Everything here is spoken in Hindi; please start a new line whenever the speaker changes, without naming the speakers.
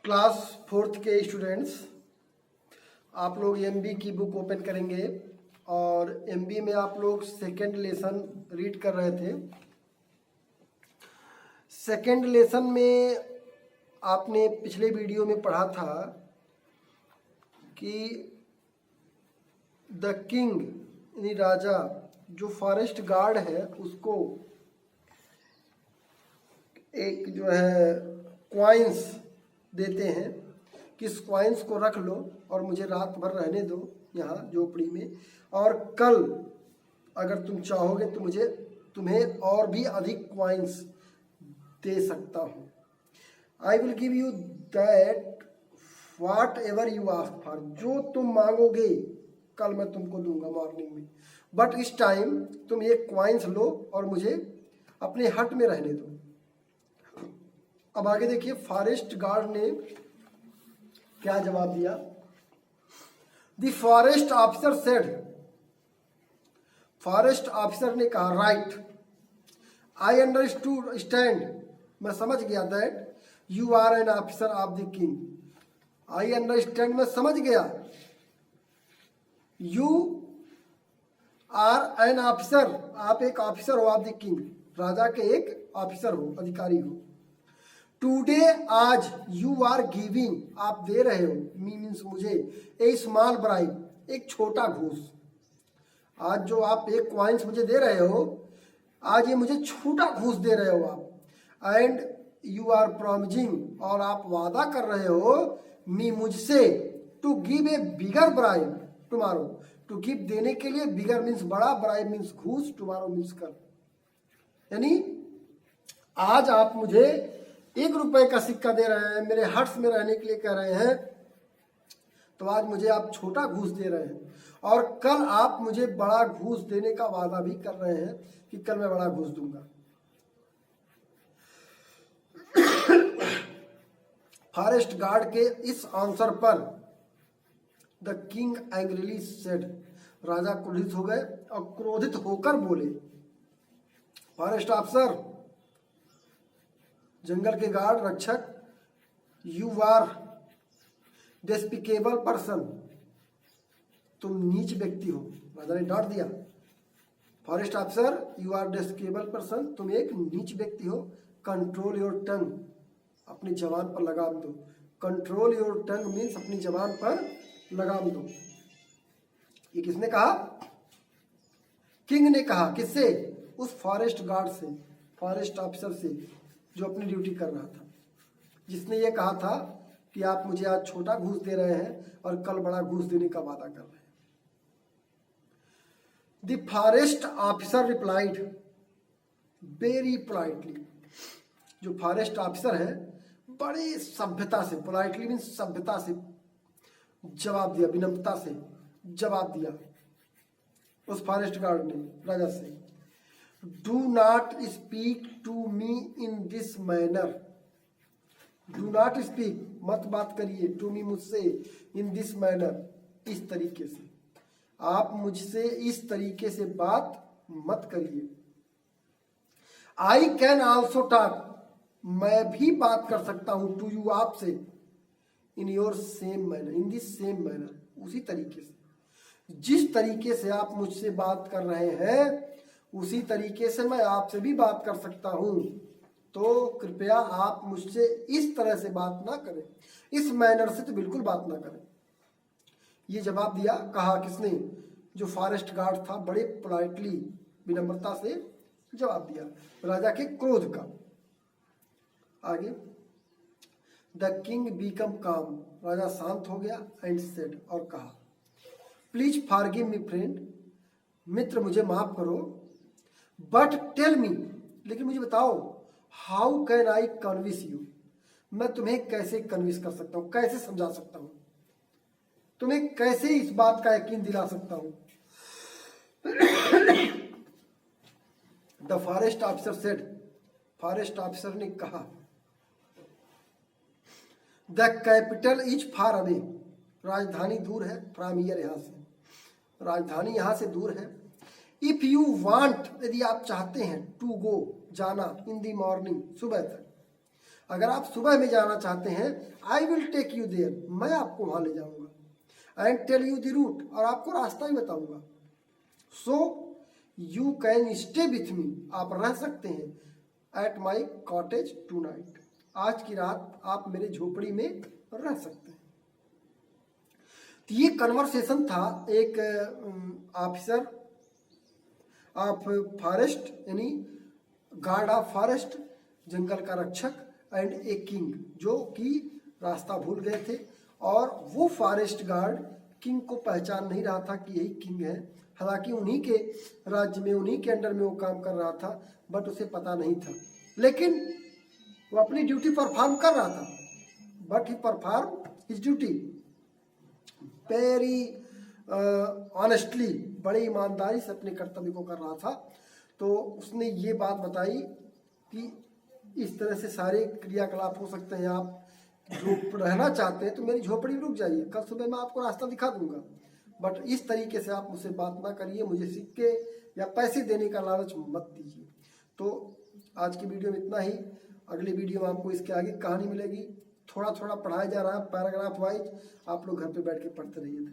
क्लास फोर्थ के स्टूडेंट्स, आप लोग एमबी की बुक ओपन करेंगे और एमबी में आप लोग सेकेंड लेसन रीड कर रहे थे। सेकेंड लेसन में आपने पिछले वीडियो में पढ़ा था कि द किंग यानी राजा जो फॉरेस्ट गार्ड है उसको एक जो है क्वाइंस देते हैं कि इस क्वाइंस को रख लो और मुझे रात भर रहने दो यहाँ झोपड़ी में, और कल अगर तुम चाहोगे तो मुझे तुम्हें और भी अधिक क्वाइंस दे सकता हूँ। I will give you that watt ever you ask for, जो तुम मांगोगे कल मैं तुमको दूंगा मॉर्निंग में, बट इस टाइम तुम ये क्वाइंस लो और मुझे अपने हट में रहने दो। अब आगे देखिए फॉरेस्ट गार्ड ने क्या जवाब दिया। The forest officer said, forest officer ने कहा राइट, आई अंडरस्टैंड, मैं समझ गया, that you are an officer of the king. I understand, मैं समझ गया, यू आर एन ऑफिसर, आप एक ऑफिसर हो ऑफ द किंग, राजा के एक ऑफिसर हो, अधिकारी हो। टुडे, आज, यू आर गिविंग, आप दे रहे हो, मी मीन्स मुझे, ए स्मॉल ब्राइब, एक छोटा घूस। आज जो आप एक क्वाइंस मुझे दे रहे हो, आज ये मुझे छोटा घूस दे रहे हो आप। एंड यू आर प्रॉमिजिंग, और आप वादा कर रहे हो मी, मुझसे, to give a bigger bribe tomorrow, to give देने के लिए, बिगर मीन्स बड़ा, ब्राइब मीन्स घूस, टुमारो मीन्स कल। यानी आज आप मुझे 1 रुपए का सिक्का दे रहे हैं, मेरे हट्स में रहने के लिए कह रहे हैं, तो आज मुझे आप छोटा घूस दे रहे हैं, और कल आप मुझे बड़ा घूस देने का वादा भी कर रहे हैं कि कल मैं बड़ा घूस दूंगा। फॉरेस्ट गार्ड के इस आंसर पर द किंग एंग्रीली सेड, राजा क्रोधित हो गए और क्रोधित होकर बोले, फॉरेस्ट ऑफिसर, जंगल के गार्ड रक्षक, यू आर डेस्पिकेबल पर्सन, तुम नीच व्यक्ति हो। राजा ने डांट दिया, forest officer you are despicable person, तुम एक नीच व्यक्ति हो। कंट्रोल योर टंग, अपनी जबान पर लगाम दो। कंट्रोल योर टंग मीन्स अपनी जबान पर लगाम दो। ये किसने कहा? किंग ने कहा। किससे? उस फॉरेस्ट गार्ड से, फॉरेस्ट ऑफिसर से जो अपनी ड्यूटी कर रहा था, जिसने ये कहा था कि आप मुझे आज छोटा घूस दे रहे हैं और कल बड़ा घूस देने का वादा कर रहे हैं। The forest officer replied very politely, जो फॉरेस्ट ऑफिसर है बड़ी सभ्यता से, पोलाइटली मीन्स सभ्यता से जवाब दिया, विनम्रता से जवाब दिया उस फॉरेस्ट गार्ड ने राजा से। Do not speak to me in this manner, do not speak, मत बात करिए, टू मी, मुझसे, इन दिस मैनर, इस तरीके से, आप मुझसे इस तरीके से बात मत करिए। आई कैन ऑल्सो टॉक, मैं भी बात कर सकता हूं, टू यू, आपसे, in your same manner, in this same manner, उसी तरीके से, जिस तरीके से आप मुझसे बात कर रहे हैं उसी तरीके से मैं आपसे भी बात कर सकता हूं। तो कृपया आप मुझसे इस तरह से बात ना करें, इस मैनर से तो बिल्कुल बात ना करें। ये जवाब दिया, कहा किसने? जो फॉरेस्ट गार्ड था, बड़े पोलाइटली, विनम्रता से जवाब दिया राजा के क्रोध का। आगे, द किंग बीकम काम, राजा शांत हो गया, एंड सेड, और कहा, प्लीज फॉरगिव मी फ्रेंड, मित्र मुझे माफ करो, बट टेल मी, लेकिन मुझे बताओ, how can I convince you, मैं तुम्हें कैसे कन्विंस कर सकता हूं, कैसे समझा सकता हूं, तुम्हें कैसे इस बात का यकीन दिला सकता हूं। The forest officer said, forest officer ने कहा, the capital is far away, राजधानी दूर है, फ्रॉम हियर, यहां से, राजधानी यहां से दूर है। इफ यू वांट, यदि आप चाहते हैं, टू गो, जाना, इन दी मॉर्निंग, सुबह तक, अगर आप सुबह में जाना चाहते हैं, I will take you there, मैं आपको वहां ले जाऊंगा। And tell you the route, और आपको रास्ता भी बताऊंगा। So you can stay with me, आप रह सकते हैं at my cottage tonight, आज की रात आप मेरे झोपड़ी में रह सकते हैं। तो ये कन्वर्सेशन था एक ऑफिसर ऑफ फॉरेस्ट, यानी गार्ड ऑफ फॉरेस्ट, जंगल का रक्षक, एंड ए किंग, जो कि रास्ता भूल गए थे। और वो फॉरेस्ट गार्ड किंग को पहचान नहीं रहा था कि यही किंग है, हालांकि उन्हीं के राज्य में, उन्हीं के अंडर में वो काम कर रहा था, बट उसे पता नहीं था। लेकिन वो अपनी ड्यूटी परफॉर्म कर रहा था, but he perform his duty very honestly, बड़ी ईमानदारी से अपने कर्तव्य को कर रहा था। तो उसने ये बात बताई कि इस तरह से सारे क्रियाकलाप हो सकते हैं, आप जो रहना चाहते हैं तो मेरी झोपड़ी में रुक जाइए, कल सुबह मैं आपको रास्ता दिखा दूंगा, बट इस तरीके से आप मुझसे बात ना करिए, मुझे सिक्के या पैसे देने का लालच मत दीजिए। तो आज की वीडियो में इतना ही। अगली वीडियो में आपको इसके आगे कहानी मिलेगी। थोड़ा थोड़ा पढ़ाया जा रहा है पैराग्राफ वाइज, आप लोग घर पे बैठ के पढ़ते रहिए।